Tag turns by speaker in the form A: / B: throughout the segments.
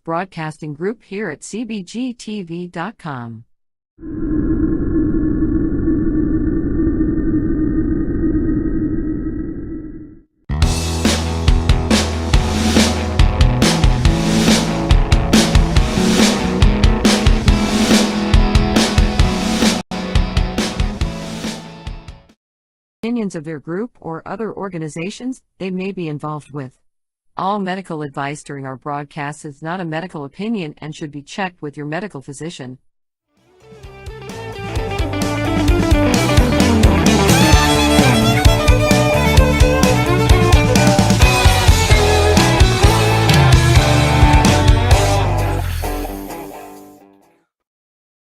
A: Broadcasting group here at CBGtv.com. Opinions of their group or other organizations they may be involved with. All medical advice during our broadcast is not a medical opinion and should be checked with your medical physician.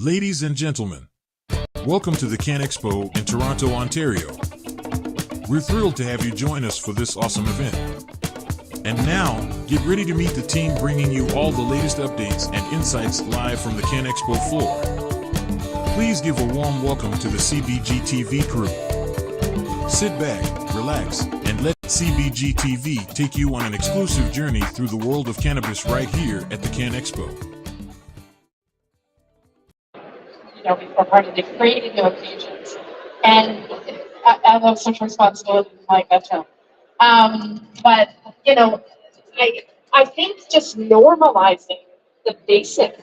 B: Ladies and gentlemen, welcome to the CannExpo in Toronto, Ontario. We're thrilled to have you join us for this awesome event. And now, get ready to meet the team bringing you all the latest updates and insights live from the CannExpo floor. Please give a warm welcome to the CBGtv crew. Sit back, relax, and let CBGtv take you on an exclusive journey through the world of cannabis right here at the CannExpo.
C: Before part of the creating new occasions. And I love such responsibility like that term. But, I think just normalizing the basic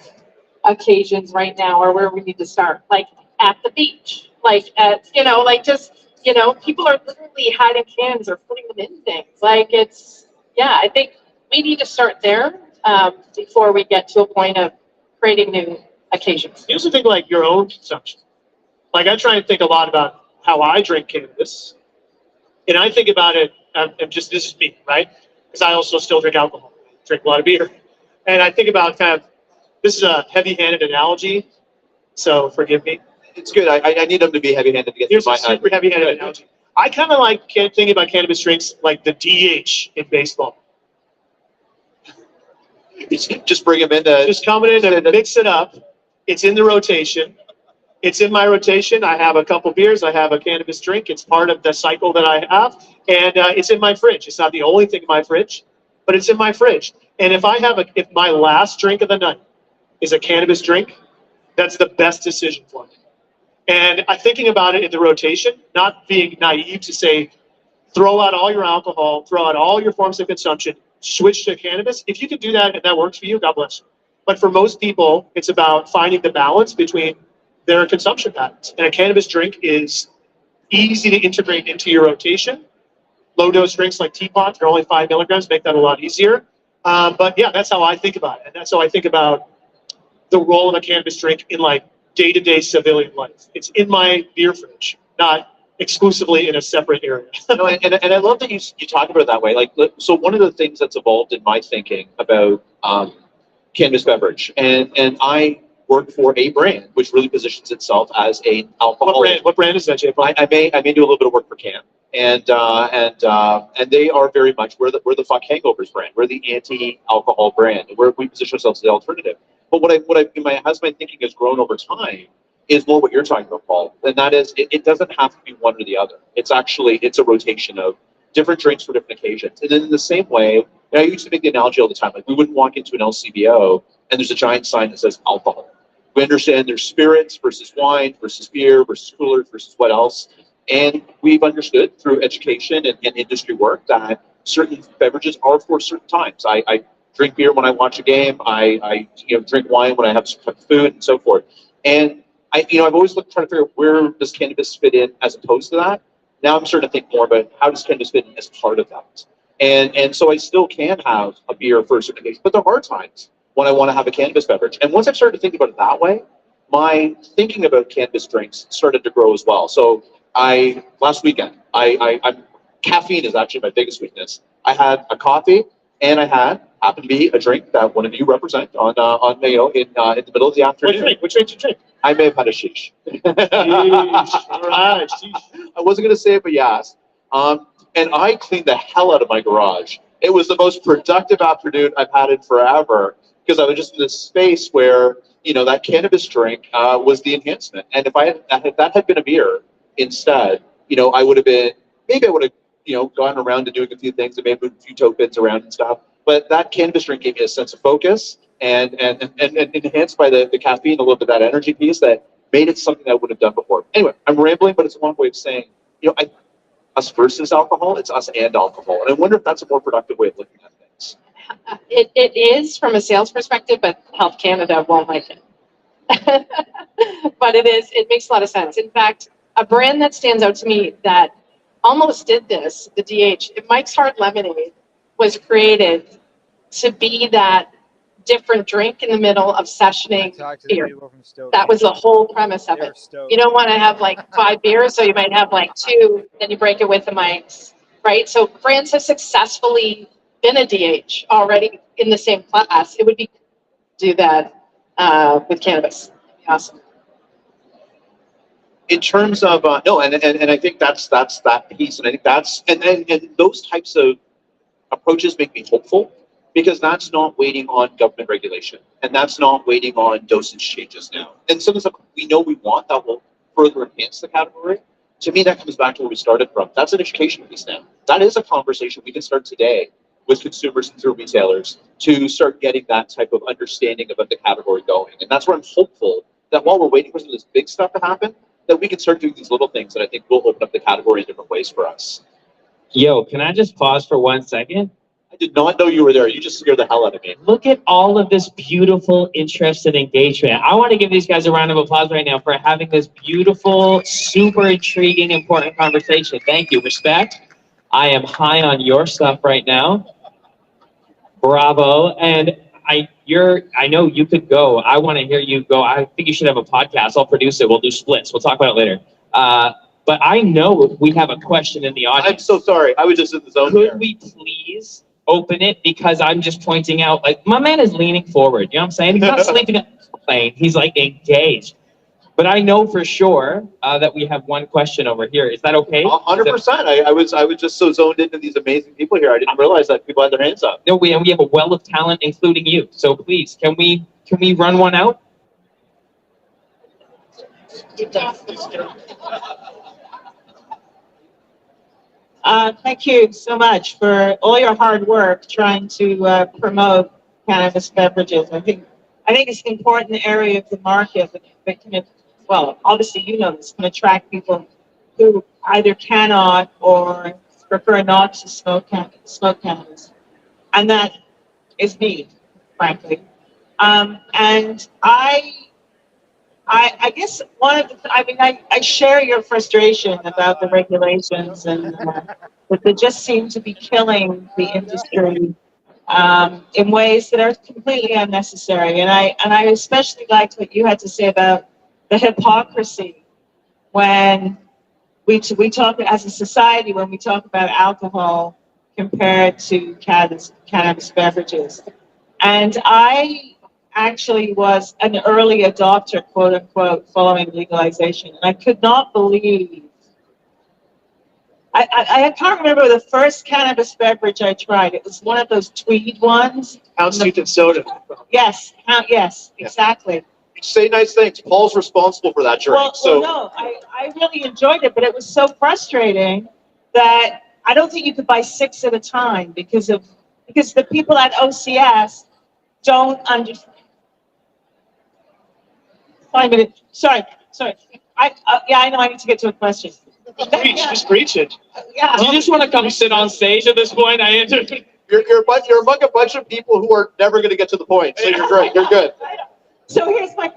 C: occasions right now are where we need to start. Like at the beach, people are literally hiding cans or putting them in things. I think we need to start there before we get to a point of creating new occasions.
D: You also think like your own consumption. Like I try and think a lot about how I drink cannabis, and I think about it. This is me, right? Because I also still drink alcohol, drink a lot of beer, and I think about this is a heavy-handed analogy, so forgive me.
E: It's good. I need them to be heavy-handed to get
D: Here's
E: through my
D: a super heavy-handed analogy. I kind of like thinking about cannabis drinks like the DH in baseball.
E: Just bring them into.
D: Just come in and mix it up. It's in the rotation. It's in my rotation. I have a couple beers. I have a cannabis drink. It's part of the cycle that I have. And it's in my fridge. It's not the only thing in my fridge, but it's in my fridge. And if my last drink of the night is a cannabis drink, that's the best decision for me. And I'm thinking about it in the rotation, not being naive to say, throw out all your alcohol, throw out all your forms of consumption, switch to cannabis. If you can do that and that works for you, God bless you. But for most people, it's about finding the balance between their consumption patterns. And a cannabis drink is easy to integrate into your rotation. Low dose drinks like teapot, they're only 5 milligrams, make that a lot easier. But yeah, that's how I think about it. And that's how I think about the role of a cannabis drink in like day-to-day civilian life. It's in my beer fridge, not exclusively in a separate area.
E: and I love that you talk about it that way. So one of the things that's evolved in my thinking about cannabis beverage, and I work for a brand which really positions itself as an alcoholic.
D: What brand is that, Jay?
E: I may do a little bit of work for Can, and they are very much we're the fuck hangovers brand. We're the anti-alcohol brand. We position ourselves as the alternative. But what has my thinking has grown over time is more what you're talking about, Paul, and that is it doesn't have to be one or the other. It's a rotation of different drinks for different occasions. And then in the same way, I used to make the analogy all the time, like we wouldn't walk into an LCBO and there's a giant sign that says alcohol. We understand there's spirits versus wine versus beer versus coolers versus what else. And we've understood through education and industry work that certain beverages are for certain times. I drink beer when I watch a game. I drink wine when I have some food and so forth. And I've always trying to figure out where does cannabis fit in as opposed to that. Now I'm starting to think more about how does cannabis fit in as part of that. And so I still can have a beer for a certain occasion, but there are times when I want to have a cannabis beverage. And once I've started to think about it that way, my thinking about cannabis drinks started to grow as well. So last weekend, caffeine is actually my biggest weakness. I had a coffee and I happened to be a drink that one of you represent on Mayo in the middle of the afternoon.
D: Which drink did you drink?
E: I may have had a sheesh.
D: Sheesh. All right.
E: I wasn't going to say it, but yes. And I cleaned the hell out of my garage. It was the most productive afternoon I've had in forever because I was just in this space where, that cannabis drink was the enhancement. And if that had been a beer instead, I would have gone around to doing a few things and maybe moved a few tokens around and stuff. But that cannabis drink gave me a sense of focus and enhanced by the caffeine, a little bit of that energy piece that made it something I wouldn't have done before. Anyway, I'm rambling, but it's a long way of saying, us versus alcohol, it's us and alcohol. And I wonder if that's a more productive way of looking at things.
C: It is from a sales perspective, but Health Canada won't like it. But it makes a lot of sense. In fact, a brand that stands out to me that almost did this, the DH, Mike's Hard Lemonade, was created to be that different drink in the middle of sessioning beer. That was the whole premise of it. You don't want to have like 5 beers, so you might have like 2, then you break it with the mics, right? So brands have successfully been a DH already in the same class. It would be do that with cannabis. Awesome.
E: In terms of no, and I think that's that piece, and I think that's and those types of approaches make me hopeful, because that's not waiting on government regulation, and that's not waiting on dosage changes now. And some of the stuff we know we want that will further enhance the category. To me, that comes back to where we started from. That's an education piece now. That is a conversation we can start today with consumers and through retailers to start getting that type of understanding about the category going. And that's where I'm hopeful that while we're waiting for some of this big stuff to happen, that we can start doing these little things that I think will open up the category in different ways for us.
F: Yo, can I just pause for 1 second?
E: I did not know you were there. You just scared the hell out of me.
F: Look at all of this beautiful interest and engagement. I want to give these guys a round of applause right now for having this beautiful, super intriguing, important conversation. Thank you. Respect. I am high on your stuff right now. Bravo. And I know you could go. I want to hear you go. I think you should have a podcast. I'll produce it. We'll do splits. We'll talk about it later. But I know we have a question in the audience.
E: I'm so sorry. I was just in the zone.
F: Could we please open it? Because I'm just pointing out, like, my man is leaning forward. You know what I'm saying? He's not sleeping on the plane. He's like engaged. But I know for sure that we have one question over here. Is that okay?
E: 100%. I was just so zoned into these amazing people here. I didn't realize that people had their hands up.
F: No, we have a well of talent, including you. So please, can we run one out?
G: Thank you so much for all your hard work trying to promote cannabis beverages. I think it's an important area of the market that can, well, obviously you know this, can attract people who either cannot or prefer not to smoke cannabis, and that is me, frankly. And I guess I share your frustration about the regulations and that they just seem to be killing the industry in ways that are completely unnecessary. And I especially liked what you had to say about the hypocrisy when we talk as a society, when we talk about alcohol compared to cannabis beverages. And I actually was an early adopter, quote unquote, following legalization. And I could not believe, I can't remember the first cannabis beverage I tried. It was one of those tweed ones.
D: Pound sweetened soda.
G: Yes, exactly.
E: Say nice things. Paul's responsible for that drink.
G: Well, no, I really enjoyed it, but it was so frustrating that I don't think you could buy 6 at a time because the people at OCS don't understand. 5 minutes. Sorry. I know I need to get to a question.
D: Just preach it.
G: Yeah.
F: Do you just want to come sit on stage at this point?
E: You're among a bunch of people who are never going to get to the point. So you're great. You're good.
G: So here's my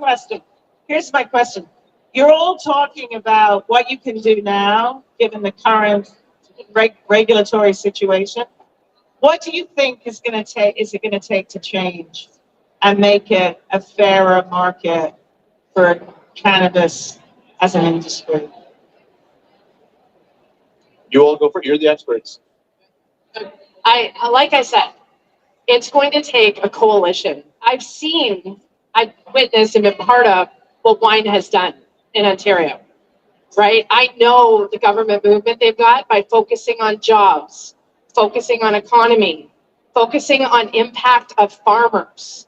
G: question. You're all talking about what you can do now, given the current regulatory situation. What do you think is it going to take to change and make it a fairer market for cannabis as an industry?
E: You all go for it. You're the experts.
C: Like I said, it's going to take a coalition. I've witnessed and been part of what wine has done in Ontario, right? I know the government movement they've got by focusing on jobs, focusing on economy, focusing on impact of farmers.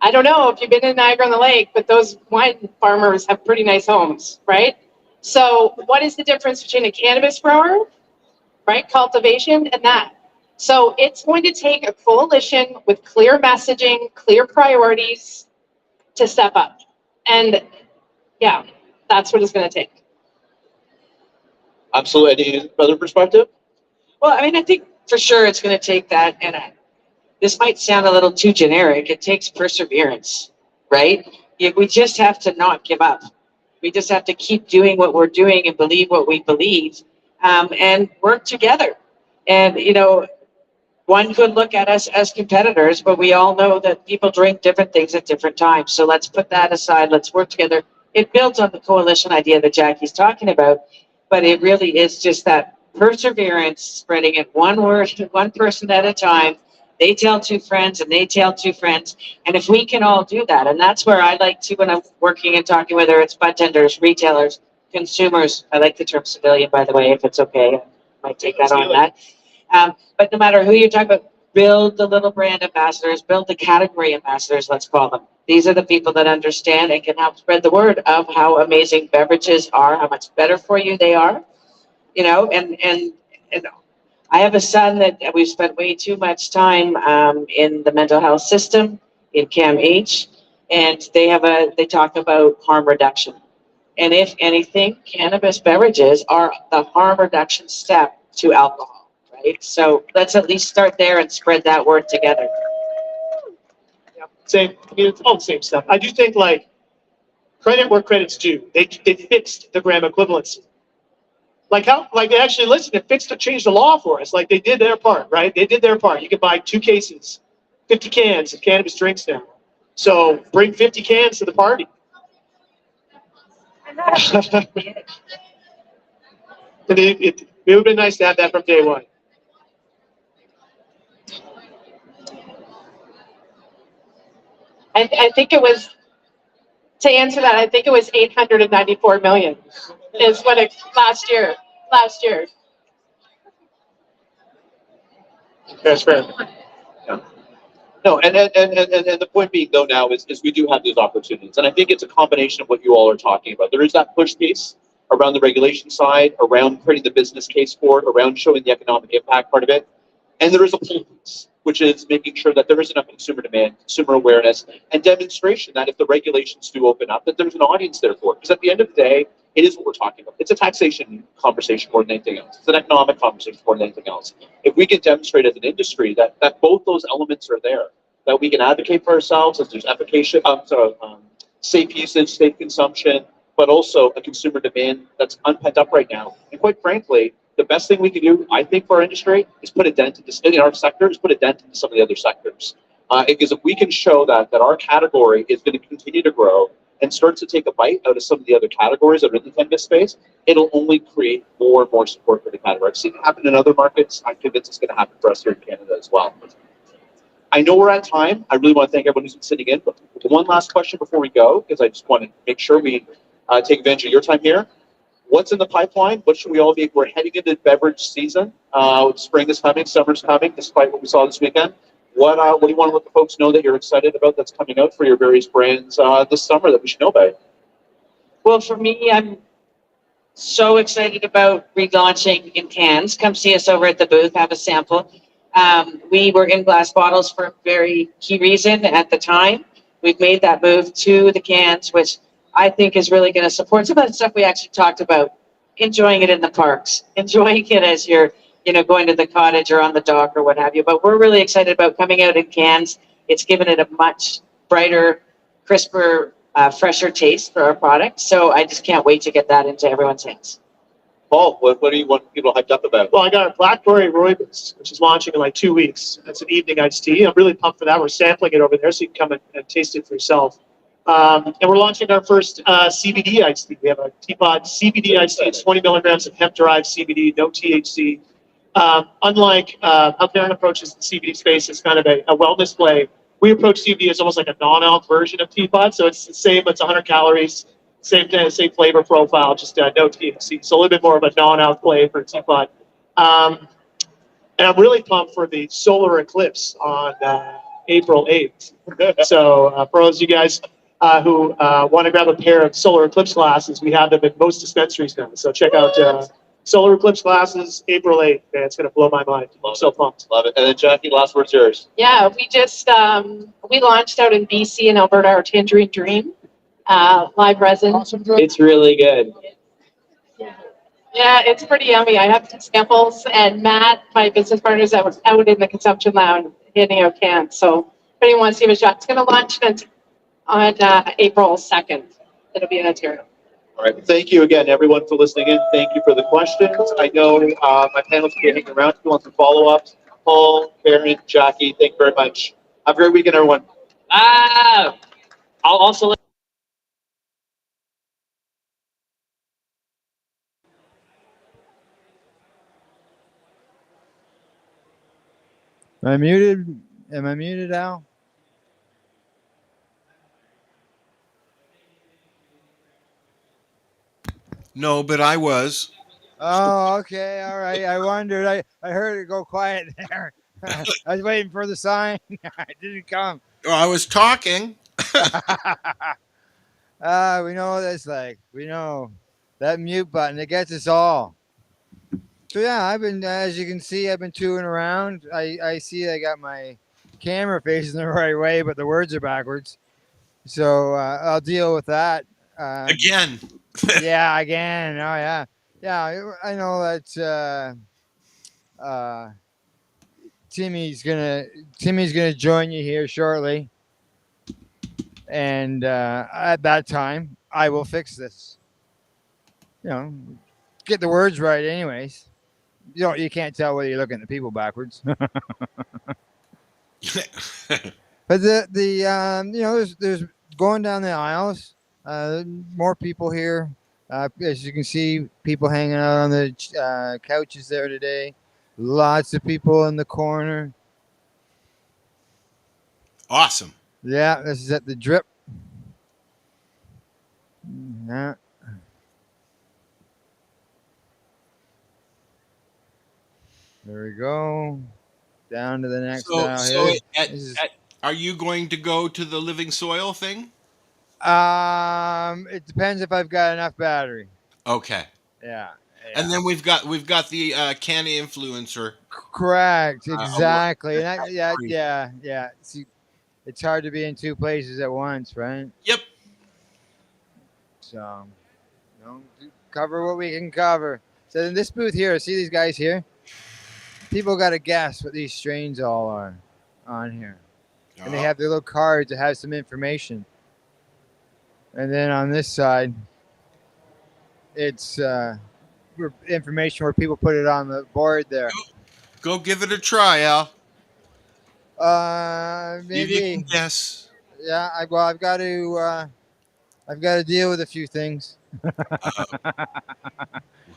C: I don't know if you've been in Niagara-on-the-Lake, but those wine farmers have pretty nice homes, right? So what is the difference between a cannabis grower, right, cultivation, and that? So it's going to take a coalition with clear messaging, clear priorities to step up. And yeah, that's what it's going to take.
E: Absolutely. Any other perspective?
G: Well, I mean, I think for sure it's going to take that, and this might sound a little too generic. It takes perseverance, right? We just have to not give up. We just have to keep doing what we're doing and believe what we believe, and work together. And, you know, one could look at us as competitors, but we all know that people drink different things at different times. So let's put that aside. Let's work together. It builds on the coalition idea that Jackie's talking about, but it really is just that perseverance, spreading it one word, one person at a time. They tell two friends and they tell two friends. And if we can all do that, and that's where I like to, when I'm working and talking, whether it's budtenders, retailers, consumers, I like the term civilian, by the way, if it's okay, I might take that on that. But no matter who you're talking about, build the little brand ambassadors, build the category ambassadors, let's call them. These are the people that understand and can help spread the word of how amazing beverages are, how much better for you they are, you know, and I have a son that we've spent way too much time in the mental health system in CAMH, and they talk about harm reduction. And if anything, cannabis beverages are the harm reduction step to alcohol, right? So let's at least start there and spread that word together.
D: Yeah, same. I mean, it's all the same stuff. I do think, like, credit where credit's due. They fixed the gram equivalency. Like they actually listened and changed the law for us. Like, they did their part, right? They did their part. You can buy 2 cases, 50 cans of cannabis drinks now. So bring 50 cans to the party. It would have been nice to have that from day one.
C: I think it was, to answer that, I think it was 894 million is what it last year.
D: That's fair.
E: Yeah. No, and the point being, though, now is we do have those opportunities. And I think it's a combination of what you all are talking about. There is that push piece around the regulation side, around creating the business case for it, around showing the economic impact part of it. And there is a pull piece, which is making sure that there is enough consumer demand, consumer awareness, and demonstration that if the regulations do open up, that there's an audience there for it. Because at the end of the day, it is what we're talking about. It's a taxation conversation more than anything else. It's an economic conversation more than anything else. If we can demonstrate as an industry that both those elements are there, that we can advocate for ourselves, as there's efficacious, safe usage, safe consumption, but also a consumer demand that's unpent up right now. And quite frankly, the best thing we can do, I think, for our industry is put a dent into our sector, is put a dent into some of the other sectors. Because if we can show that our category is going to continue to grow and start to take a bite out of some of the other categories that are in the cannabis space, it'll only create more and more support for the category. I've seen it happen in other markets. I'm convinced it's going to happen for us here in Canada as well. I know we're at time. I really want to thank everyone who's been sitting in. But one last question before we go, because I just want to make sure we take advantage of your time here. What's in the pipeline? What should we all be? We're heading into beverage season. Spring is coming, summer's coming, despite what we saw this weekend. What do you want to let the folks know that you're excited about that's coming out for your various brands this summer that we should know about?
G: Well, for me, I'm so excited about relaunching in cans. Come see us over at the booth, have a sample. We were in glass bottles for a very key reason at the time. We've made that move to the cans, which I think is really going to support some of the stuff we actually talked about. Enjoying it in the parks, enjoying it as you're, going to the cottage or on the dock or what have you. But we're really excited about coming out in cans. It's given it a much brighter, crisper, fresher taste for our product. So I just can't wait to get that into everyone's hands.
E: Paul, what do you want people hyped up about?
D: Well, I got a Blackberry Rooibos, which is launching in like 2 weeks. That's an evening iced tea. I'm really pumped for that. We're sampling it over there, so you can come and taste it for yourself. And we're launching our first CBD iced tea. We have a teapot CBD iced tea. It's 20 milligrams of hemp-derived CBD, no THC. Unlike how Karen approaches the CBD space, it's kind of a wellness play. We approach CBD as almost like a non-alc version of teapot. So it's the same, it's 100 calories, same flavor profile, just no THC. So a little bit more of a non-alc play for teapot. And I'm really pumped for the solar eclipse on April 8th. So for those of you guys who want to grab a pair of solar eclipse glasses, we have them in most dispensaries now. So check out Solar eclipse classes, April 8th. Man, it's going to blow my mind. I'm so pumped.
E: Love it. And then Jackie, last word's yours.
C: Yeah, we just we launched out in BC and Alberta our Tangerine Dream live resin.
F: It's really good.
C: Yeah, it's pretty yummy. I have some samples, and Matt, my business partner, is out in the consumption lounge handing out cans. So if anyone wants to give it a shot, it's going to launch on April 2nd. It'll be in Ontario.
E: All right. Thank you again, everyone, for listening in. Thank you for the questions. I know my panel's will be hanging around. If you want some follow-ups, Paul, Karen, Jackie, thank you very much. Have a great weekend, everyone.
F: I'll also let
H: Am I muted? Am I muted, Al?
I: No, but I was.
H: Oh, okay. All right. I wondered. I heard it go quiet there. I was waiting for the sign. It didn't come.
I: Oh, I was talking.
H: We know what it's like. We know that mute button. It gets us all. So yeah, I've been, as you can see, I've been touring around. I see I got my camera facing the right way, but the words are backwards. So I'll deal with that.
I: Again.
H: Yeah, again. Oh yeah, yeah. I know that Timmy's gonna join you here shortly, and at that time I will fix this. You know, get the words right, anyways. You can't tell whether you're looking at the people backwards. But there's going down the aisles. More people here. As you can see, people hanging out on the couches there today. Lots of people in the corner.
I: Awesome.
H: Yeah, this is at the Drip. Yeah. There we go. Down to the next aisle.
I: So
H: here.
I: are you going to go to the Living Soil thing?
H: It depends if I've got enough battery.
I: Okay.
H: Yeah.
I: And then we've got the Can Influencer.
H: Correct. Exactly. And
I: free.
H: yeah. See, it's hard to be in two places at once, right?
I: Yep.
H: So, cover what we can cover. So in this booth here, see these guys here? People got to guess what these strains all are on here. And they have their little cards that have some information. And then on this side, it's information where people put it on the board there.
I: Go give it a try, Al.
H: Maybe.
I: You can guess.
H: Yeah, I've got to deal with a few things.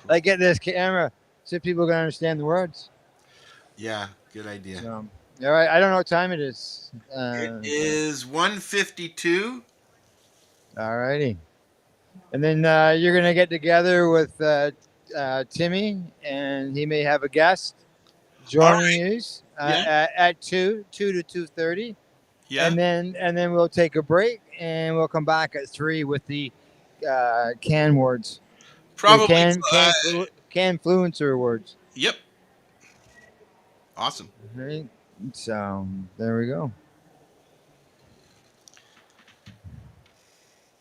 H: Like get this camera so people can understand the words.
I: Yeah, good idea.
H: So, all right, I don't know what time it is.
I: It is 1:52.
H: All righty. And then you're going to get together with Timmy, and he may have a guest joining you at 2 to 2:30.
I: Yeah.
H: And then we'll take a break, and we'll come back at 3 with the Can Awards.
I: Probably.
H: Can Influencer Awards.
I: Yep. Awesome.
H: All right. So there we go.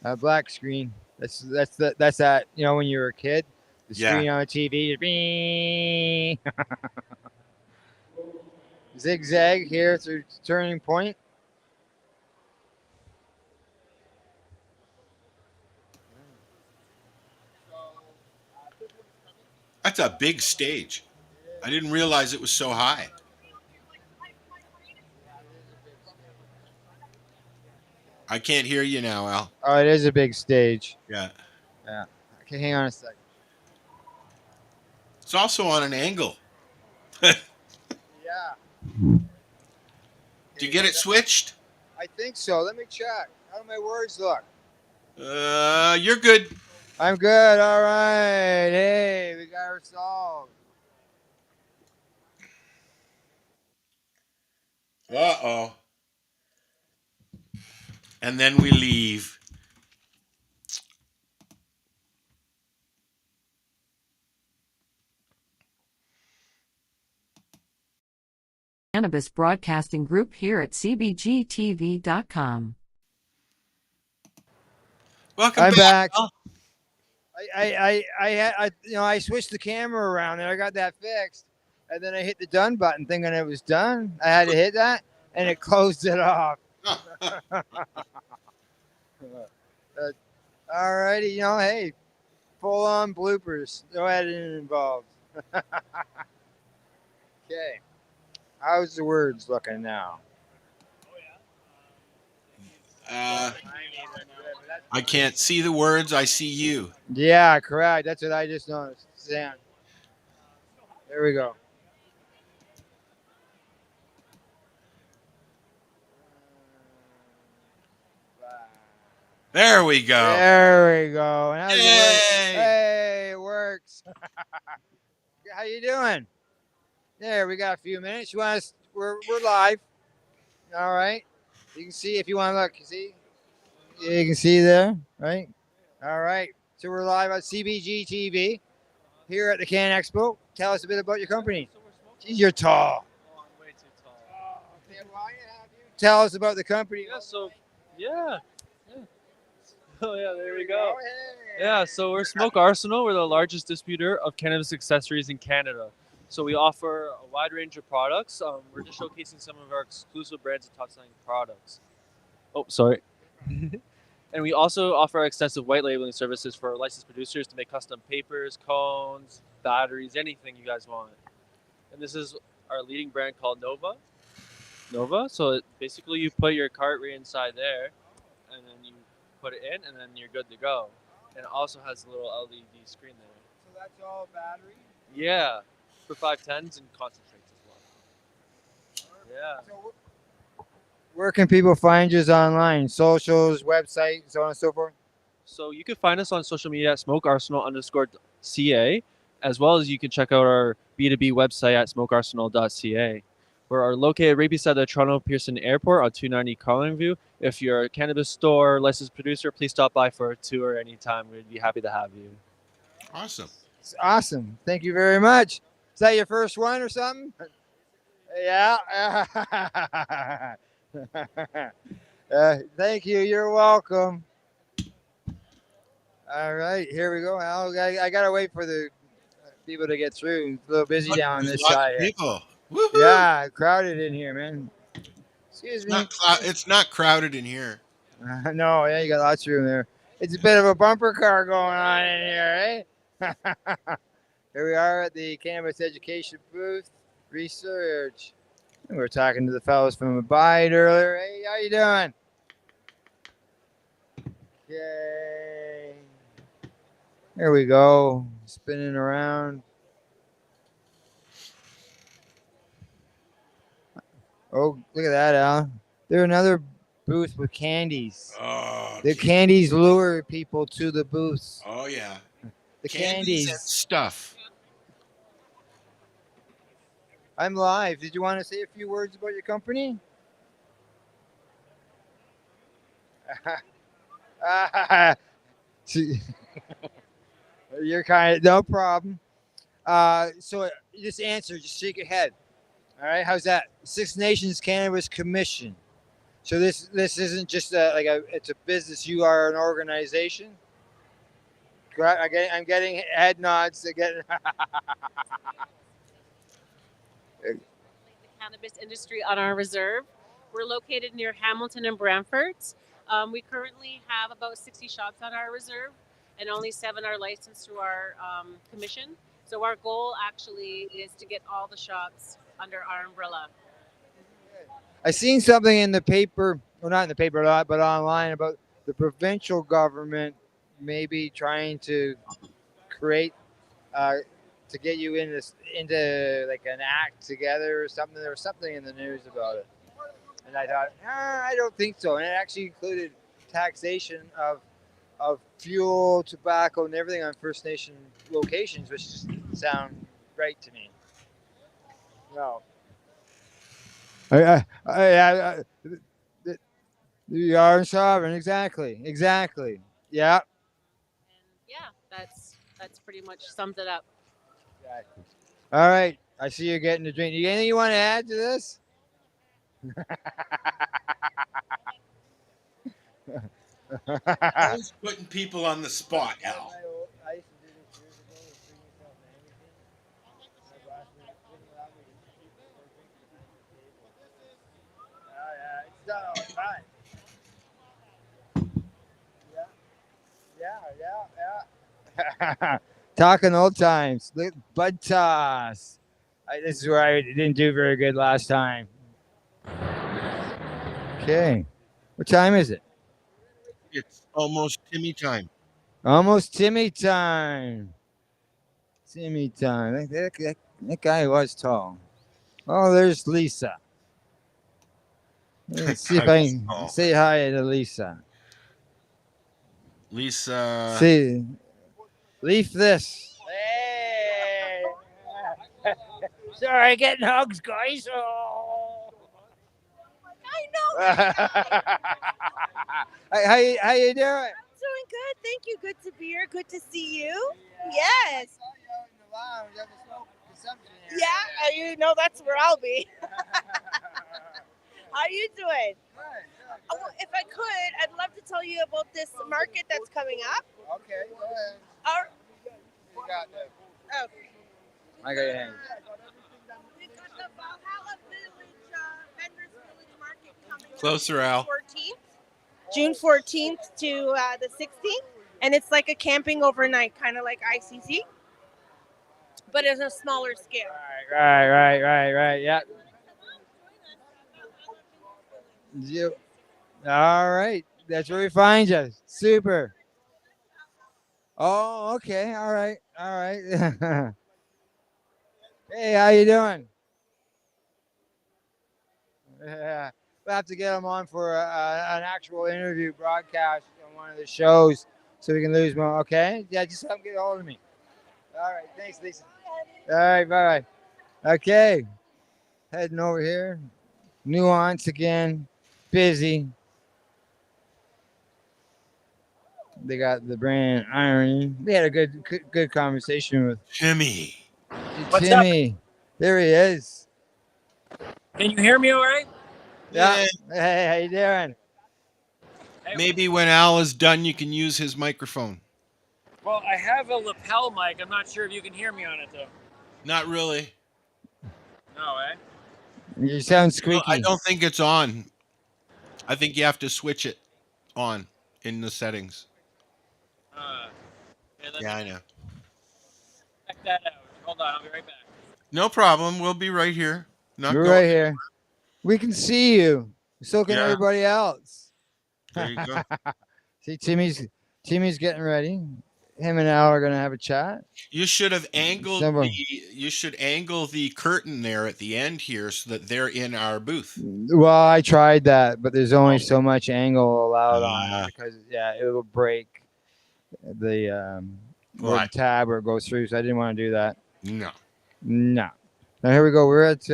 H: A black screen. That's that. When you were a kid, the screen on the TV. Zigzag here through turning point.
I: That's a big stage. I didn't realize it was so high. I can't hear you now, Al.
H: Oh, it is a big stage.
I: Yeah.
H: Yeah. Okay, hang on a sec.
I: It's also on an angle.
H: Yeah.
I: Did you get it switched?
H: I think so. Let me check. How do my words look?
I: You're good.
H: I'm good. All right. Hey, we got her solved.
I: Uh-oh. And then we leave.
A: Cannabis Broadcasting Group here at CBGtv.com.
I: Welcome
H: I'm back.
I: Al.
H: I switched the camera around and I got that fixed, and then I hit the done button thinking it was done. I had to hit that, and it closed it off. Alrighty, hey, full on bloopers, no editing involved. Okay, how's the words looking now?
I: I can't see the words. I see you.
H: Yeah, correct. That's what I just noticed. Sound. There we go.
I: There we go.
H: There we go. And how's it work?
I: Yay!
H: Hey, it works. How you doing? There, we got a few minutes. You want us? We're live. All right. You can see if you want to look. You see? Yeah, you can see there, right? All right. So we're live on CBG TV here at the CannExpo. Tell us a bit about your company. Geez, you're tall.
J: Oh, I'm way too tall.
H: Okay, well, I have you tell us about the company.
J: Yeah. Oh, yeah, there we go. Yeah, so we're Smoke Arsenal. We're the largest distributor of cannabis accessories in Canada. So we offer a wide range of products. We're just showcasing some of our exclusive brands and top-selling products. Oh, sorry. And we also offer extensive white labeling services for licensed producers to make custom papers, cones, batteries, anything you guys want. And this is our leading brand called Nova. So basically you put your cart right inside there, and then you put it in, and then you're good to go. And it also has a little LED screen there.
H: So that's all battery?
J: Yeah, for 510s and concentrates as well. Yeah.
H: So where can people find you online? Socials, website, so on and so forth?
J: So you can find us on social media at smokearsenal_ca, as well as you can check out our B2B website at smokearsenal.ca. We're located right beside the Toronto Pearson Airport on 290 Collingview. If you're a cannabis store licensed producer, please stop by for a tour anytime. We'd be happy to have you.
I: Awesome.
H: It's awesome. Thank you very much. Is that your first one or something? Yeah. Thank you. You're welcome. All right, here we go. I gotta wait for the people to get through. It's a little busy down this side.
I: People. Woo-hoo.
H: Yeah, crowded in here, man. Excuse me.
I: It's not crowded in here.
H: No, yeah, you got lots of room there. It's a bit of a bumper car going on in here, eh? Here we are at the Cannabis Education booth, research. And we're talking to the fellows from Abide earlier. Hey, how you doing? Okay. Here we go, spinning around. Oh, look at that, Al. There's another booth with candies.
I: Oh,
H: The candies lure people to the booths.
I: Oh yeah.
H: The
I: Candies and
H: candies.
I: stuff.
H: I'm live. Did you want to say a few words about your company? You're kind of, no problem. So you just answer, just shake your head. All right, how's that? Six Nations Cannabis Commission. So this isn't just it's a business. You are an organization. I'm getting head nods.
K: The cannabis industry on our reserve. We're located near Hamilton and Brantford. We currently have about 60 shops on our reserve, and only 7 are licensed through our commission. So our goal actually is to get all the shops under our umbrella.
H: I seen something in the paper, well, not in the paper a lot, but online about the provincial government maybe trying to create to get you into like an act together or something. There was something in the news about it, and I thought, I don't think so. And it actually included taxation of fuel, tobacco, and everything on First Nation locations, which just sound right to me. No. You are sovereign, exactly. Yeah.
K: And yeah, that's pretty much sums it up.
H: Exactly. All right. I see you're getting a drink. Anything you want to add to this?
I: Always putting people on the spot, Al.
H: I used to do this years ago with bringing myself magazine. My boss wouldn't allow me to keep or drink behind the table. Oh yeah, it's done all the time. Yeah. Talking old times. Bud toss. This is where I didn't do very good last time. Okay. What time is it?
I: It's almost Timmy time.
H: Almost Timmy time. Timmy time. That guy was tall. Oh, there's Lisa. Let's see if I can say hi to Lisa.
I: Lisa.
H: See, leaf this. Hey. Sorry, getting hugs, guys. Oh.
L: I know.
H: How you doing?
L: I'm doing good. Thank you. Good to be here. Good to see you. Yes. Yeah, you know that's where I'll be. How you doing? Oh, if I could, I'd love to tell you about this market that's coming up.
H: Okay, go ahead.
L: Our,
H: You got this.
L: okay.
H: I got your hand.
L: We've got the Valhalla Village, Vendors Village Market coming
I: Closer,
L: up
I: Al.
L: June 14th to the 16th. And it's like a camping overnight, kind of like ICC, but it's a smaller scale.
H: Right. Yeah. You. All right. That's where we find you. Super. Oh, okay. All right. Hey, how you doing? Yeah. We'll have to get him on for an actual interview broadcast on one of the shows so we can lose more. Okay? Yeah, just have him get a hold of me. All right. Thanks, Lisa. All right. Bye. Okay. Heading over here. Nuance again. Busy. They got the brand Irene. We had a good conversation with
I: Timmy.
H: Timmy. There he is.
M: Can you hear me all right?
H: Yeah. Hey, how you doing?
I: Maybe when Al is done, you can use his microphone.
M: Well, I have a lapel mic. I'm not sure if you can hear me on it, though.
I: Not really.
M: No, eh?
H: You sound squeaky.
I: I don't think it's on. I think you have to switch it on in the settings. Yeah, I know.
M: Check that out. Hold on, I'll be right back.
I: No problem. We'll be right here.
H: We're right here. We can see you. So can everybody else.
I: There you go.
H: See, Timmy's getting ready. Him and Al are gonna have a chat.
I: You should have angled the curtain there at the end here so that they're in our booth.
H: Well, I tried that, but there's only so much angle allowed on it because it will break the where the tab where it goes through. So I didn't want to do that.
I: No.
H: Now here we go. We're at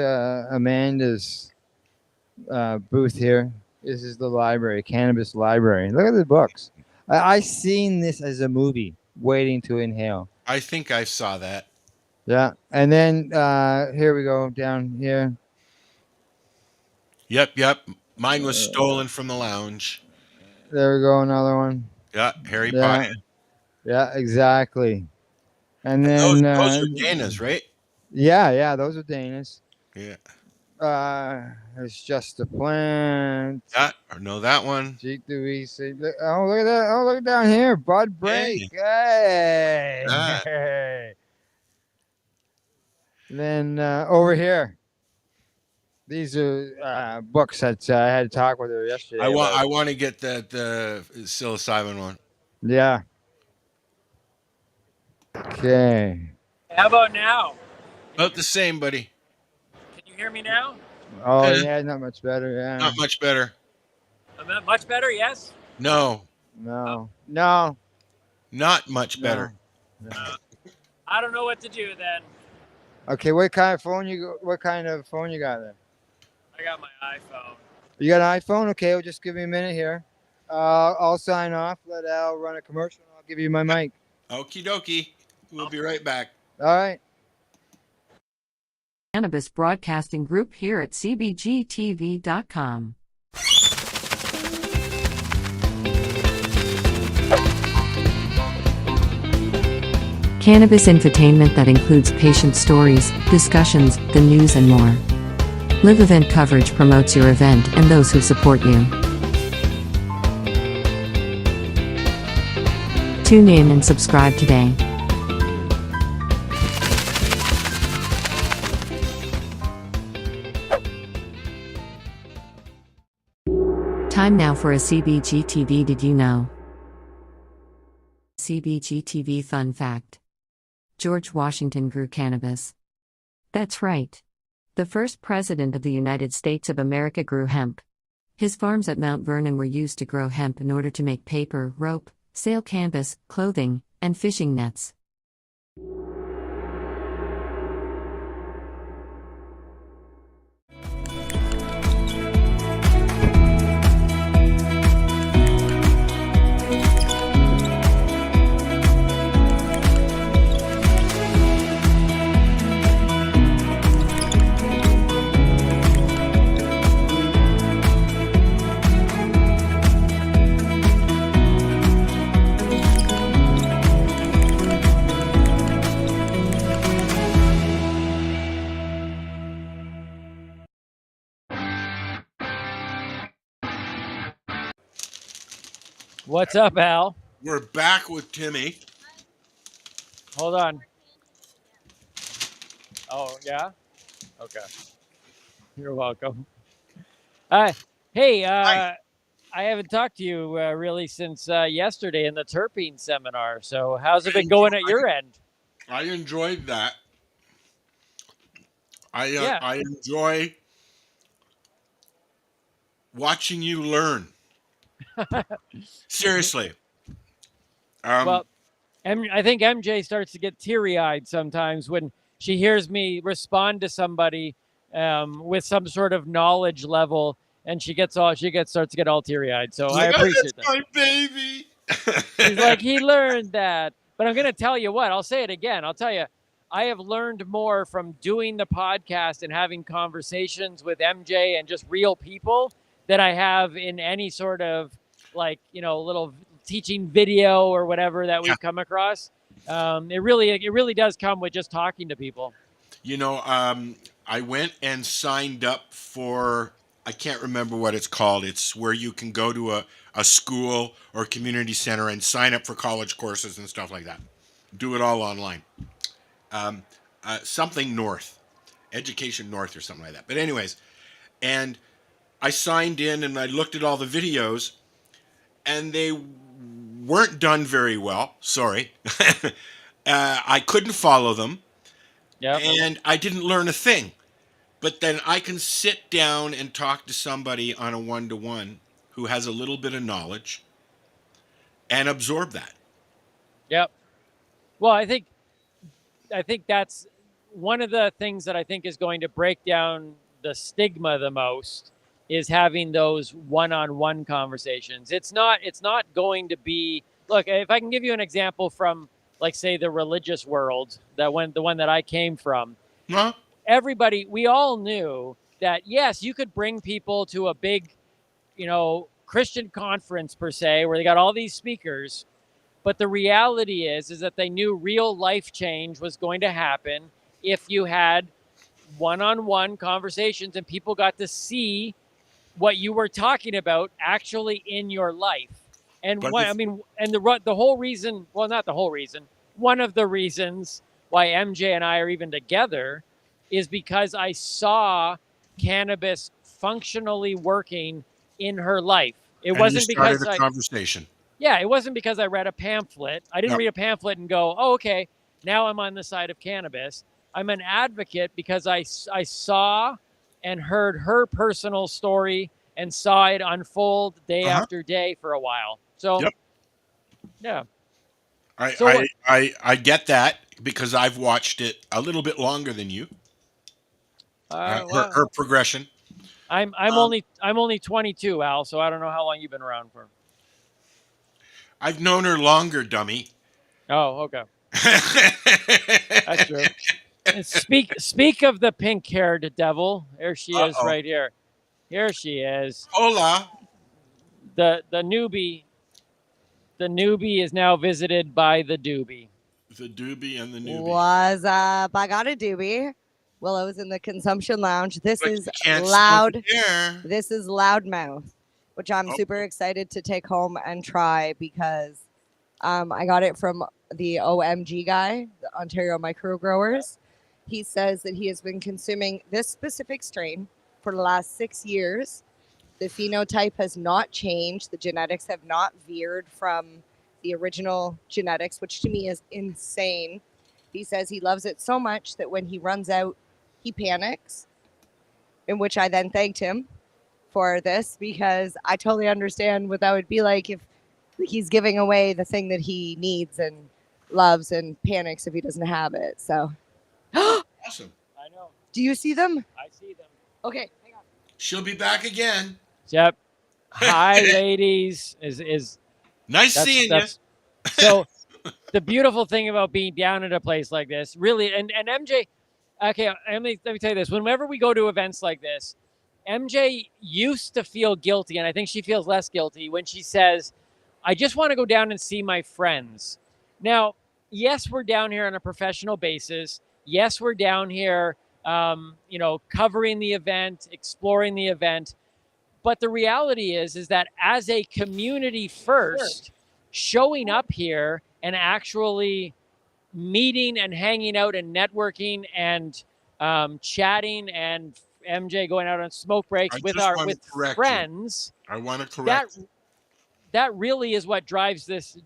H: Amanda's booth here. This is the library, Cannabis Library. Look at the books. I seen this as a movie, Waiting to Inhale.
I: I think I saw that.
H: Yeah, and then here we go down here.
I: Yep. Mine was stolen from the lounge.
H: There we go, another one.
I: Yeah, Harry Potter.
H: Yeah, exactly. And then
I: those are Dana's, right?
H: Yeah, those are Dana's.
I: Yeah.
H: It's just a plant.
I: Yeah, or no, that one.
H: Look at that. Oh, look down here. Bud Break. Hey. Hey. Then over here. These are books that I had to talk with her yesterday.
I: I want to get the psilocybin one.
H: Yeah. Okay.
M: How about now?
I: About the same, buddy.
M: Can you hear me now?
H: Oh, yeah, not much better. Yeah.
I: Not much better.
M: Much better, yes?
I: No.
H: No.
I: Not much better.
H: No.
M: I don't know what to do then.
H: Okay, what kind of phone you got there?
M: I got my iPhone.
H: You got an iPhone? Okay, well, just give me a minute here. I'll sign off. Let Al run a commercial. And I'll give you my mic.
I: Okie dokie. We'll be right back.
H: All right.
A: Cannabis Broadcasting Group here at CBGtv.com. Cannabis infotainment that includes patient stories, discussions, the news and more. Live event coverage promotes your event and those who support you. Tune in and subscribe today. Time now for a CBGtv Did You Know? CBGtv Fun Fact. George Washington grew cannabis. That's right. The first president of the United States of America grew hemp. His farms at Mount Vernon were used to grow hemp in order to make paper, rope, sail canvas, clothing, and fishing nets.
M: What's up, Al?
I: We're back with Timmy.
M: Hold on. Oh, yeah? Okay. You're welcome. Hey, I haven't talked to you really since yesterday in the terpene seminar. So how's it been going at your end?
I: I enjoyed that. I enjoy watching you learn. Seriously.
M: Well, I think MJ starts to get teary-eyed sometimes when she hears me respond to somebody with some sort of knowledge level, and she starts to get all teary-eyed. So I appreciate that.
I: My baby.
M: She's like, he learned that. But I'm going to tell you what. I'll say it again. I'll tell you, I have learned more from doing the podcast and having conversations with MJ and just real people than I have in any sort of little teaching video or whatever that we've come across. It really does come with just talking to people.
I: I went and signed up for, I can't remember what it's called. It's where you can go to a school or community center and sign up for college courses and stuff like that. Do it all online. Something North, Education North or something like that. But anyways, and I signed in and I looked at all the videos and they weren't done very well. Sorry. I couldn't follow them.
M: Yeah.
I: And I didn't learn a thing. But then I can sit down and talk to somebody on a one-to-one who has a little bit of knowledge and absorb that.
M: Yep. Well, I think that's one of the things that I think is going to break down the stigma the most is having those one-on-one conversations. It's not going to be, look, if I can give you an example from, like, say, the religious world, the one that I came from.
I: Huh?
M: Everybody, we all knew that, yes, you could bring people to a big, Christian conference per se, where they got all these speakers. But the reality is that they knew real life change was going to happen if you had one-on-one conversations and people got to see what you were talking about actually in your life. And the whole reason, well, not the whole reason, one of the reasons why MJ and I are even together is because I saw cannabis functionally working in her life. It wasn't because
I: a conversation.
M: Yeah, it wasn't because I read a pamphlet. I didn't read a pamphlet and go, oh, okay, now I'm on the side of cannabis. I'm an advocate because I saw and heard her personal story and saw it unfold day after day for a while. So, yeah.
I: I get that because I've watched it a little bit longer than you. Her progression.
M: I'm only 22, Al, so I don't know how long you've been around for.
I: I've known her longer, dummy.
M: Oh, okay. That's true. And speak of the pink-haired devil. There she is,
I: Uh-oh.
M: right here. Here she is.
I: Hola.
M: The newbie. The newbie is now visited by the doobie.
I: The Doobie and the Noobie.
N: Was up? I got a doobie. Well, I was in the consumption lounge. This
I: But
N: is
I: you can't
N: loud.
I: smoke it there.
N: This is loudmouth, which I'm
I: Oh.
N: super excited to take home and try because I got it from the OMG guy, the Ontario Micro Growers. He says that he has been consuming this specific strain for the last 6 years. The phenotype has not changed. The genetics have not veered from the original genetics, which to me is insane. He says he loves it so much that when he runs out, he panics, in which I then thanked him for this because I totally understand what that would be like if he's giving away the thing that he needs and loves and panics if he doesn't have it. So,
I: Awesome.
M: I know.
N: do you see them?
M: I see them.
N: Okay.
I: She'll be back again.
M: Yep. Hi, ladies. Is
I: Nice seeing you.
M: So the beautiful thing about being down at a place like this, really, and MJ, okay, let me tell you this. Whenever we go to events like this, MJ used to feel guilty, and I think she feels less guilty when she says, I just want to go down and see my friends. Now, yes, we're down here on a professional basis. Yes, we're down here, covering the event, exploring the event. But the reality is that as a community first, showing up here and actually meeting and hanging out and networking and chatting and MJ going out on smoke breaks with friends.
I: I want to correct.
M: That really is what drives this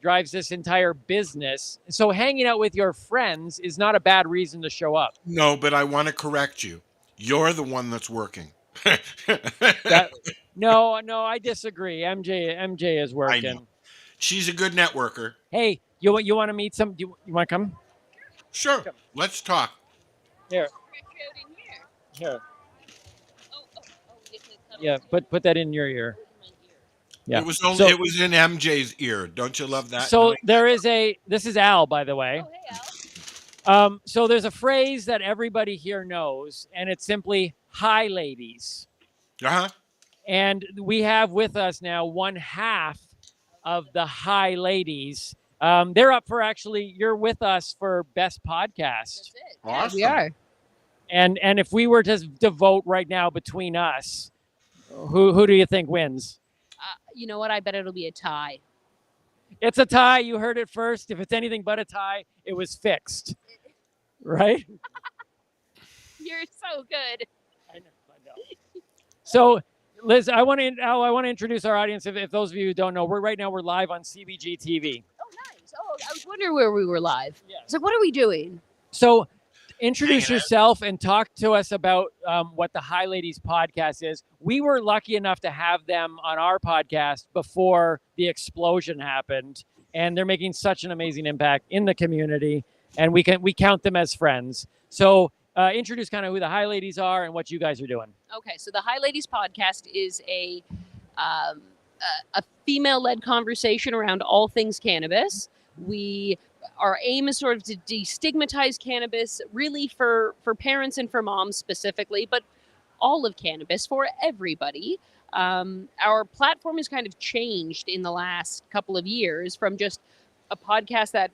M: entire business. So hanging out with your friends is not a bad reason to show up.
I: No, but I want to correct you. You're the one that's working.
M: No, I disagree. MJ is working.
I: I know. She's a good networker.
M: Hey, you want to meet some? You want to come?
I: Sure. Let's talk.
M: Here. Yeah, put that in your ear. Yeah.
I: It was in MJ's ear. Don't you love that?
M: So this is Al, by the way.
K: Oh, hey, Al.
M: So there's a phrase that everybody here knows, and it's simply "Hi, ladies."
I: Uh-huh.
M: And we have with us now one half of the Hi Ladies. They're up for you're with us for Best Podcast.
K: That's it.
I: Awesome.
N: We are.
M: And if we were to vote right now between us, who do you think wins?
K: You know what? I bet it'll be a tie.
M: It's a tie. You heard it first. If it's anything but a tie, it was fixed. Right?
K: You're so good.
M: I know. So, Liz, I want to introduce our audience. If those of you who don't know, we're live on CBGtv.
K: Oh, nice. Oh, I was wondering where we were live.
M: Yeah.
K: So what are we doing?
M: So, introduce yourself and talk to us about what the Hi Ladies podcast is. We were lucky enough to have them on our podcast before the explosion happened, and they're making such an amazing impact in the community, and we count them as friends. So, introduce kind of who the Hi Ladies are and what you guys are doing.
K: Okay, so the Hi Ladies podcast is a female-led conversation around all things cannabis. Our aim is sort of to destigmatize cannabis, really for parents and for moms specifically, but all of cannabis for everybody. Our platform has kind of changed in the last couple of years from just a podcast that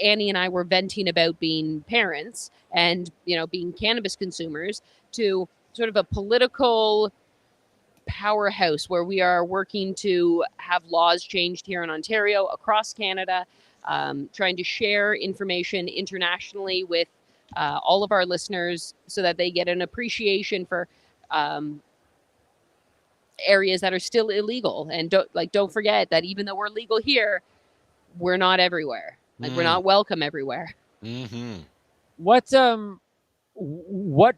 K: Annie and I were venting about being parents and, being cannabis consumers to sort of a political powerhouse where we are working to have laws changed here in Ontario, across Canada, trying to share information internationally with all of our listeners so that they get an appreciation for areas that are still illegal. And don't forget that even though we're legal here, we're not everywhere. We're not welcome everywhere.
I: Mm-hmm.
M: What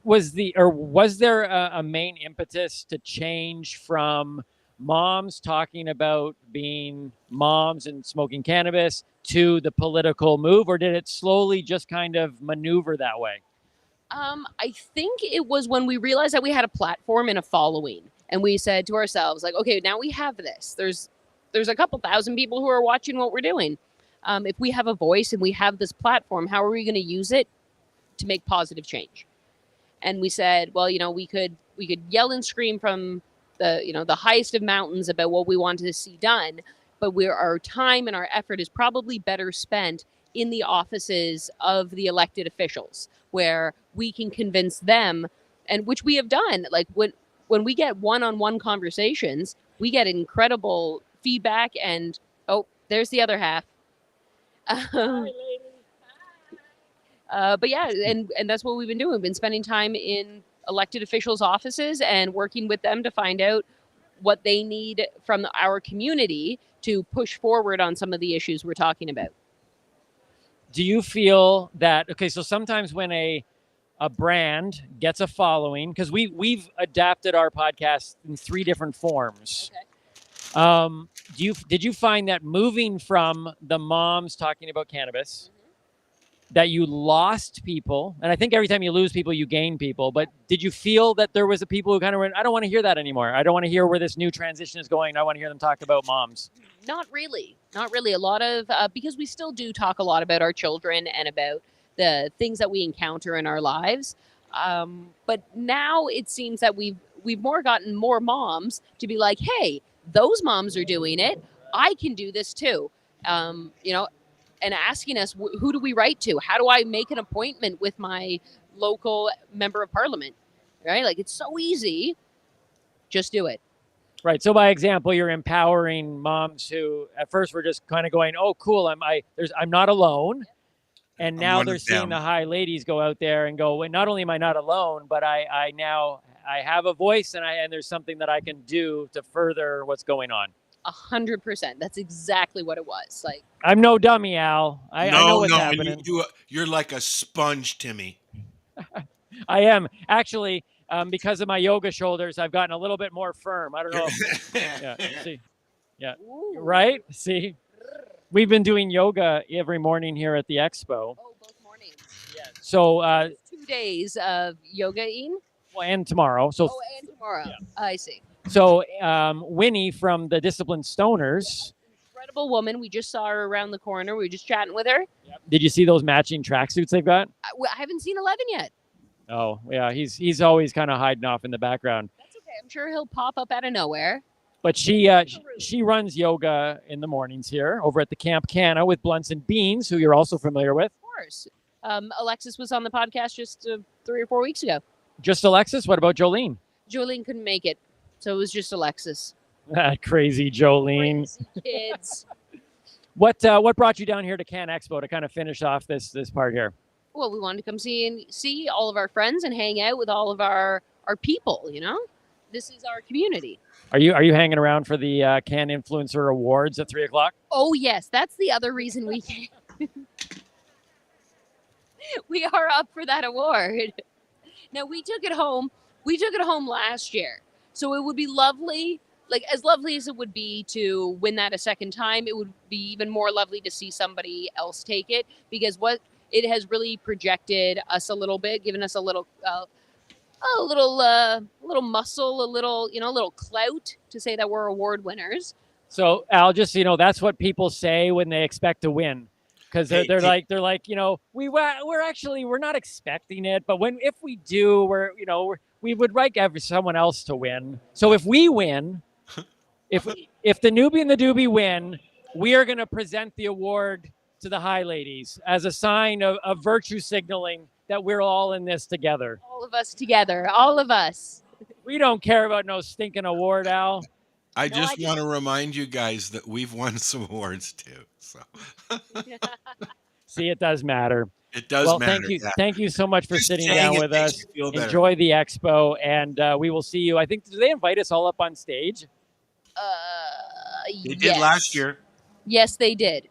M: was was there a main impetus to change from moms talking about being moms and smoking cannabis to the political move, or did it slowly just kind of maneuver that way?
K: I think it was when we realized that we had a platform and a following, and we said to ourselves, like, okay, now we have this. There's a couple thousand people who are watching what we're doing. If we have a voice and we have this platform, how are we going to use it
O: to make positive change. And we said, well, we could yell and scream from the highest of mountains about what we wanted to see done, but our time and our effort is probably better spent in the offices of the elected officials, where we can convince them, and which we have done. Like when we get one-on-one conversations, we get incredible feedback. And there's the other half. But yeah, and that's what we've been doing. We've been spending time in elected officials' offices and working with them to find out what they need from our community to push forward on some of the issues we're talking about.
M: Do you feel that, okay, so sometimes when a brand gets a following, because we've adapted our podcast in 3 different forms. Okay. Did you find that moving from the moms talking about cannabis, that you lost people? And I think every time you lose people, you gain people. But did you feel that there was a people who kind of went, I don't want to hear that anymore. I don't want to hear where this new transition is going. I want to hear them talk about moms.
O: Not really. A lot of, because we still do talk a lot about our children and about the things that we encounter in our lives. But now it seems that we've gotten more moms to be like, hey, those moms are doing it. I can do this too. And asking us, who do we write to? How do I make an appointment with my local member of parliament? Right? Like, it's so easy. Just do it.
M: Right. So by example, you're empowering moms who at first were just kind of going, oh, cool, I'm not alone. And now they're seeing the high ladies go out there and go, well, not only am I not alone, but I now have a voice, and there's something that I can do to further what's going on.
O: 100%. That's exactly what it was. Like,
M: I'm no dummy, Al. I know what's happening.
I: You're like a sponge, Timmy.
M: I am. Actually, because of my yoga shoulders, I've gotten a little bit more firm. I don't know. Yeah. See? Yeah. Ooh. Right? See? We've been doing yoga every morning here at the expo.
O: Oh, both mornings.
M: Yeah. So
O: 2 days of yoga-ing?
M: Well, and tomorrow. So
O: and tomorrow. Yeah. I see.
M: So Winnie from the Disciplined Stoners.
O: Incredible woman. We just saw her around the corner. We were just chatting with her.
M: Yep. Did you see those matching tracksuits they've got?
O: I haven't seen 11 yet.
M: Oh, yeah. He's always kind of hiding off in the background.
O: That's okay. I'm sure he'll pop up out of nowhere.
M: But she runs yoga in the mornings here over at the Camp Canna with Blunts and Beans, who you're also familiar with.
O: Of course. Alexis was on the podcast just 3 or 4 weeks ago.
M: Just Alexis? What about Jolene?
O: Jolene couldn't make it, so it was just Alexis.
M: That crazy Jolene.
O: Crazy kids.
M: What brought you down here to CannExpo to kind of finish off this part here?
O: Well, we wanted to come see all of our friends and hang out with all of our people, This is our community.
M: Are you hanging around for the Can Influencer Awards at 3:00?
O: Oh, yes. That's the other reason we came. We are up for that award. Now, we took it home. We took it home last year. So it would be lovely, like as lovely as it would be to win that a second time, it would be even more lovely to see somebody else take it, because what it has really projected us a little bit, given us a little muscle, a little clout to say that we're award winners.
M: So Al, just that's what people say when they expect to win, because they're like we're not expecting it, but if we do, we would like someone else to win. So if we win, if the Noobie and the Doobie win, we are going to present the award to the high ladies as a sign of virtue signaling that we're all in this together.
O: All of us together. All of us.
M: We don't care about no stinking award, Al.
I: I just want to remind you guys that we've won some awards too. So
M: see, it does matter.
I: It does matter.
M: Thank you.
I: Yeah.
M: Thank you so much for sitting down with us. Enjoy the expo, and we will see you. I think, did they invite us all up on stage?
I: They did last year.
O: Yes, they did.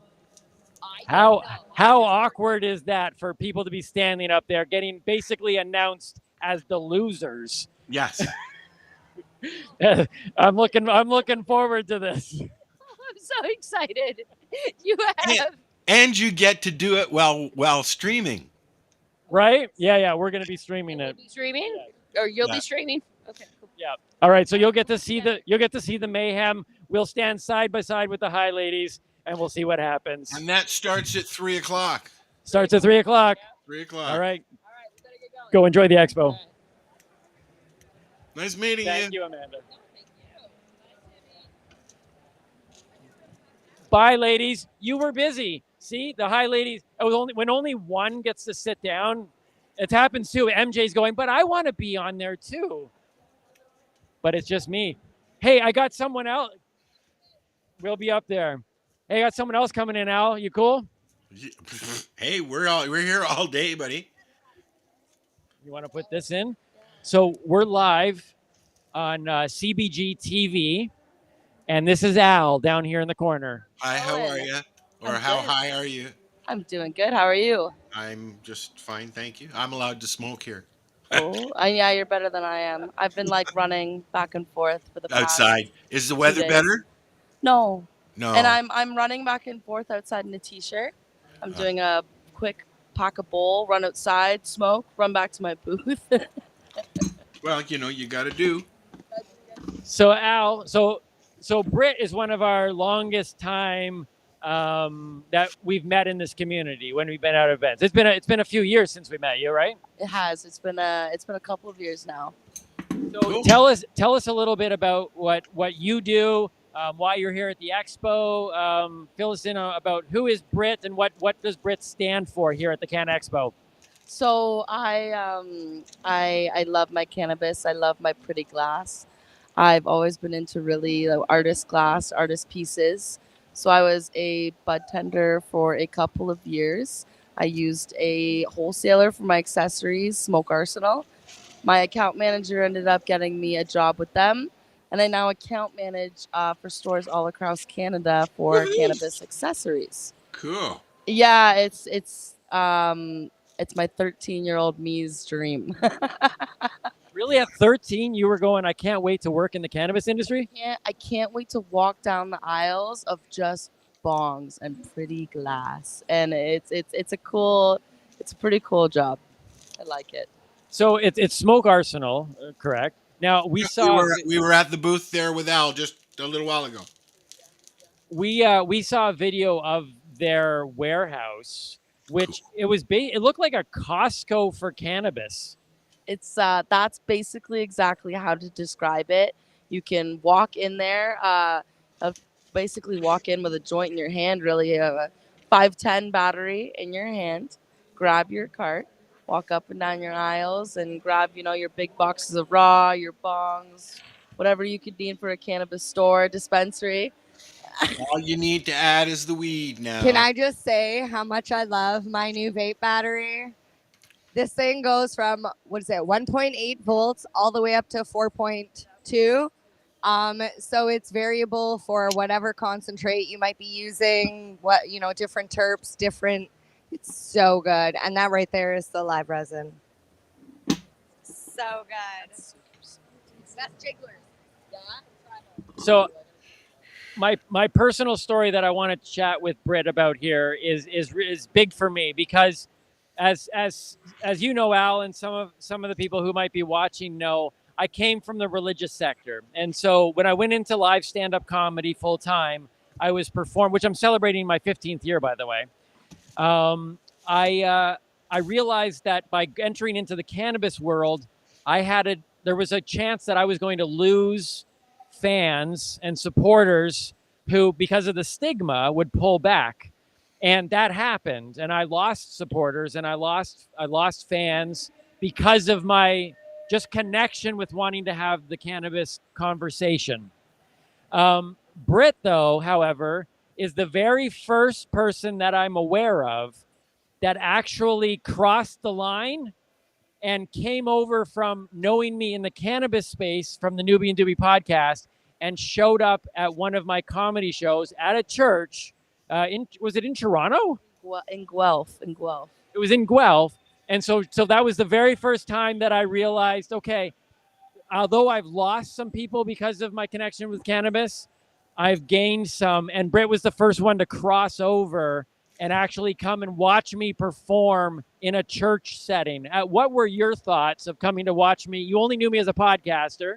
M: How awkward is that for people to be standing up there getting basically announced as the losers?
I: Yes.
M: I'm looking forward to this.
O: I'm so excited. You have
I: and you get to do it while streaming.
M: Right? Yeah, we're going to be streaming it.
O: Be streaming? Or you'll be streaming? Okay. Cool.
M: Yeah. All right, so you'll get to see the mayhem. We'll stand side by side with the high ladies, and we'll see what happens.
I: And that starts at 3:00.
M: Starts at 3:00.
I: 3:00.
M: All right. Go enjoy the expo.
I: Nice meeting
M: Thank
I: you.
M: you, Amanda. Bye, ladies. You were busy. See, the hi ladies. It was only when only one gets to sit down. It happens too. MJ's going, but I want to be on there too. But it's just me. Hey, I got someone else. We'll be up there. Hey, I got someone else coming in, Al. You cool?
I: Hey, we're here all day, buddy.
M: You want to put this in? So we're live on CBGtv, and this is Al down here in the corner.
I: Hi, how are you? Or
P: I'm
I: how
P: good.
I: high are you?
P: I'm doing good. How are you?
I: I'm just fine, thank you. I'm allowed to smoke here.
P: Oh, yeah, you're better than I am. I've been like running back and forth for the past
I: Outside. Is the
P: 2
I: weather
P: days.
I: better?
P: No.
I: No.
P: And I'm running back and forth outside in a t-shirt. I'm doing a quick pack a bowl, run outside, smoke, run back to my booth.
I: Well, you got to do.
M: So Al, so Britt is one of our longest time that we've met in this community when we've been at events. It's been a few years since we met you, right?
P: It has. It's been a couple of years now.
M: So tell us a little bit about what you do, why you're here at the expo. Fill us in about who is Britt and what does Britt stand for here at the CannExpo.
P: So I love my cannabis. I love my pretty glass. I've always been into really artist glass, artist pieces. So I was a bud tender for a couple of years. I used a wholesaler for my accessories, Smoke Arsenal. My account manager ended up getting me a job with them, and I now account manage for stores all across Canada for cannabis accessories.
I: Cool.
P: Yeah, it's my 13-year-old me's dream.
M: Really, at 13, you were going, I can't wait to work in the cannabis industry?
P: I can't wait to walk down the aisles of just bongs and pretty glass, and it's a pretty cool job. I like it.
M: So it's Smoke Arsenal, correct? Now we
I: were at the booth there with Al just a little while ago.
M: We saw a video of their warehouse, which it looked like a Costco for cannabis.
P: It's that's basically exactly how to describe it. You can walk in there, basically walk in with a joint in your hand, really a 510 battery in your hand, grab your cart, walk up and down your aisles and grab, your big boxes of raw, your bongs, whatever you could need for a cannabis store, dispensary.
I: All you need to add is the weed now.
N: Can I just say how much I love my new vape battery? This thing goes from, 1.8 volts all the way up to 4.2. So it's variable for whatever concentrate you might be using, different terps, it's so good. And that right there is the live resin. So good. Best jigglers. Yeah.
M: So my personal story that I want to chat with Britt about here is big for me because as you know, Al, and some of the people who might be watching know, I came from the religious sector. And so when I went into live stand-up comedy full time, I was which I'm celebrating my 15th year, by the way. I realized that by entering into the cannabis world, there was a chance that I was going to lose fans and supporters who, because of the stigma, would pull back. And that happened. And I lost supporters and I lost fans because of my just connection with wanting to have the cannabis conversation. Britt, though, however, is the very first person that I'm aware of that actually crossed the line and came over from knowing me in the cannabis space from the Noobie and Doobie podcast and showed up at one of my comedy shows at a church. Was it in Toronto?
P: In Guelph.
M: It was in Guelph. And so that was the very first time that I realized, okay, although I've lost some people because of my connection with cannabis, I've gained some. And Britt was the first one to cross over and actually come and watch me perform in a church setting. What were your thoughts of coming to watch me? You only knew me as a podcaster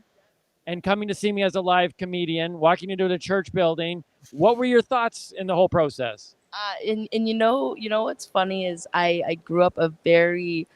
M: and coming to see me as a live comedian, walking into the church building. What were your thoughts in the whole process?
P: And you know what's funny is I grew up a very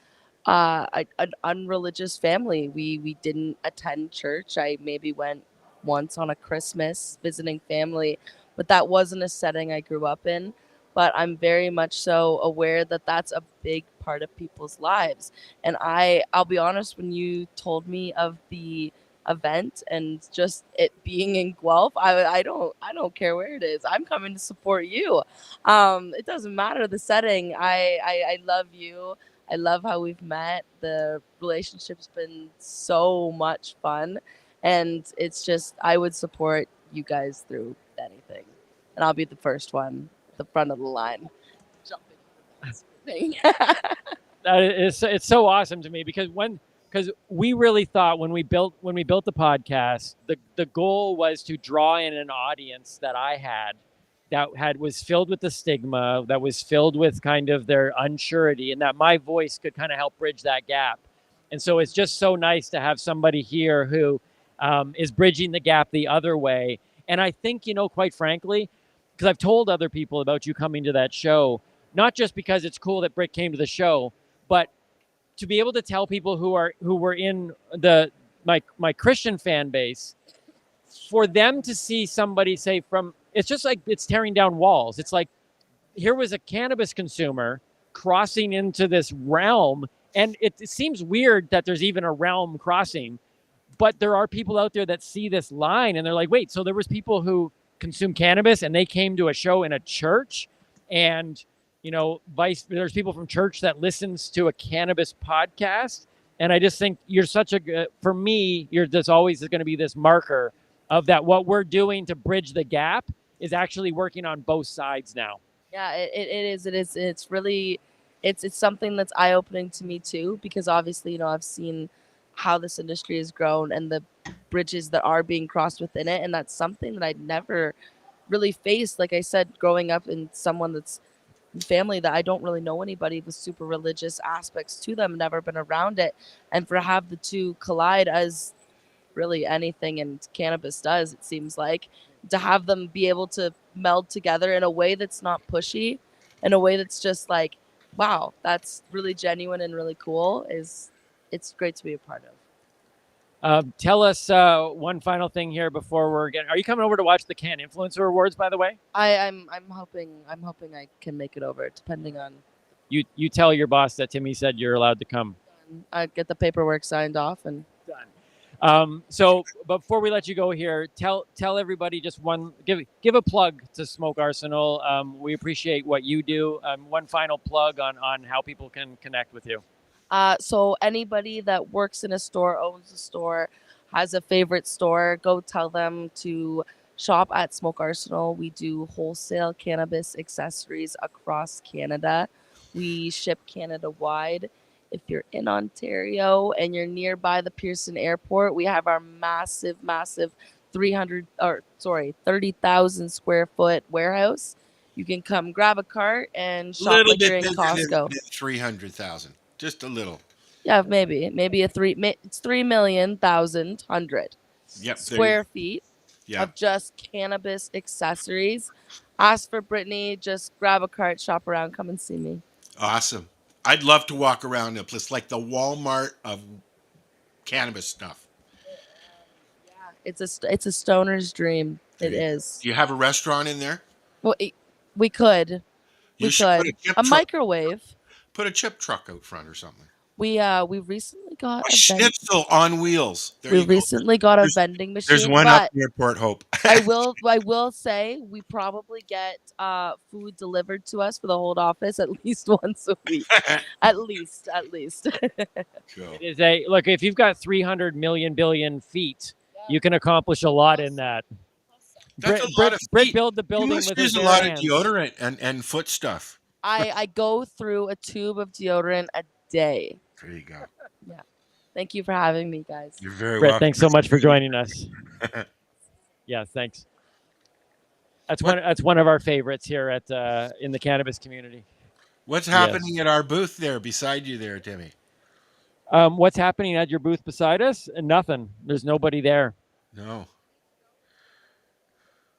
P: an unreligious family. We didn't attend church. I maybe went once on a Christmas visiting family, but that wasn't a setting I grew up in. But I'm very much so aware that that's a big part of people's lives. And I'll be honest, when you told me of the event and just it being in Guelph, I don't care where it is. I'm coming to support you. It doesn't matter the setting. I love you. I love how we've met. The relationship's been so much fun. And it's just, I would support you guys through anything. And I'll be the first one at the front of the line. Jumping into this thing.
M: It's so awesome to me because we really thought when we built the podcast, the goal was to draw in an audience that I had that was filled with the stigma, that was filled with kind of their unsurety, and that my voice could kind of help bridge that gap. And so it's just so nice to have somebody here who is bridging the gap the other way. And I think, quite frankly, because I've told other people about you coming to that show, not just because it's cool that Britt came to the show, but to be able to tell people who were in my Christian fan base, for them to see somebody say it's just like it's tearing down walls. It's like here was a cannabis consumer crossing into this realm, and it seems weird that there's even a realm crossing, but there are people out there that see this line and they're like, wait, so there was people who consume cannabis and they came to a show in a church, and there's people from church that listens to a cannabis podcast. And I just think you're for me, you're just always going to be this marker of that. What we're doing to bridge the gap is actually working on both sides now.
P: Yeah, it is. It's really, it's something that's eye-opening to me too, because obviously, I've seen how this industry has grown and the bridges that are being crossed within it. And that's something that I'd never really faced. Like I said, growing up in someone that's family that I don't really know anybody with super religious aspects to them, never been around it. And for have the two collide as really anything and cannabis does, it seems like, to have them be able to meld together in a way that's not pushy, in a way that's just like, wow, that's really genuine and really cool, it's great to be a part of.
M: Tell us one final thing here before are you coming over to watch the Can Influencer Awards, by the way?
P: I'm hoping I can make it over, depending on.
M: You tell your boss that Timmy said you're allowed to come.
P: I get the paperwork signed off and
M: done. So before we let you go here, tell everybody just give a plug to Smoke Arsenal. We appreciate what you do. One final plug on how people can connect with you.
P: So anybody that works in a store, owns a store, has a favorite store, go tell them to shop at Smoke Arsenal. We do wholesale cannabis accessories across Canada. We ship Canada-wide. If you're in Ontario and you're nearby the Pearson Airport, we have our massive 30,000 square foot warehouse. You can come grab a cart and shop like you're in Costco.
I: 300,000, just a little.
P: Yeah, maybe it's 3,000,100 square feet of just cannabis accessories. Ask for Brittany, just grab a cart, shop around, come and see me.
I: Awesome. I'd love to walk around a place like the Walmart of cannabis stuff.
P: It's a stoner's dream. It is.
I: Do you have a restaurant in there?
P: Well, we could. A microwave.
I: Put a chip truck out front or something.
P: We recently got
I: a schnitzel on wheels.
P: We recently got a vending machine.
I: There's one up near Port Hope.
P: I will say we probably get food delivered to us for the whole office at least once a week. at least.
I: Cool.
M: It is look, if you've got 300 million billion feet, you can accomplish a lot in that. Britt build the building with his
I: a lot of deodorant and foot stuff.
P: I go through a tube of deodorant a day.
I: There you go.
P: Yeah. Thank you for having me, guys.
I: You're very
M: Britt,
I: welcome.
M: thanks so much for joining us. Yeah, thanks. That's one of our favorites here at in the cannabis community.
I: What's happening at our booth there beside you there, Timmy?
M: What's happening at your booth beside us? Nothing. There's nobody there.
I: No.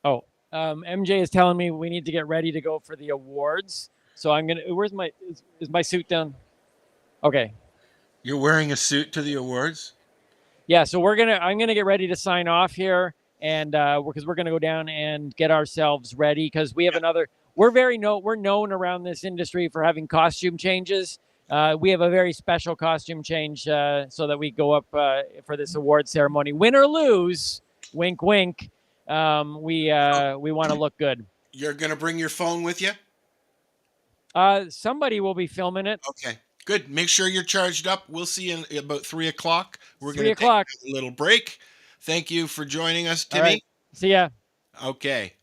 M: Oh, MJ is telling me we need to get ready to go for the awards. So I'm gonna. Is my suit done? Okay.
I: You're wearing a suit to the awards?
M: Yeah, so I'm gonna get ready to sign off here, and because we're gonna go down and get ourselves ready because we have another. We're known around this industry for having costume changes. We have a very special costume change so that we go up for this award ceremony. Win or lose, wink, wink. We want to look good.
I: You're gonna bring your phone with you?
M: Somebody will be filming it.
I: Okay, good. Make sure you're charged up. We'll see you in about 3 o'clock. We're
M: 3
I: going to
M: o'clock.
I: take a little break. Thank you for joining us, Timmy.
M: All right. See ya.
I: Okay.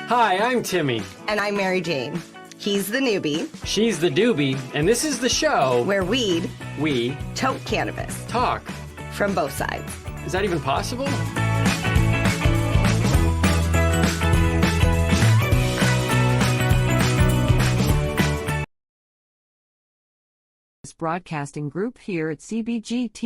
Q: Hi, I'm Timmy.
N: And I'm Mary Jane. He's the newbie.
Q: She's the Doobie, and this is the show
N: where we
Q: tote
N: cannabis.
Q: Talk.
N: From both sides.
Q: Is that even possible?
A: Broadcasting group here at CBGtv.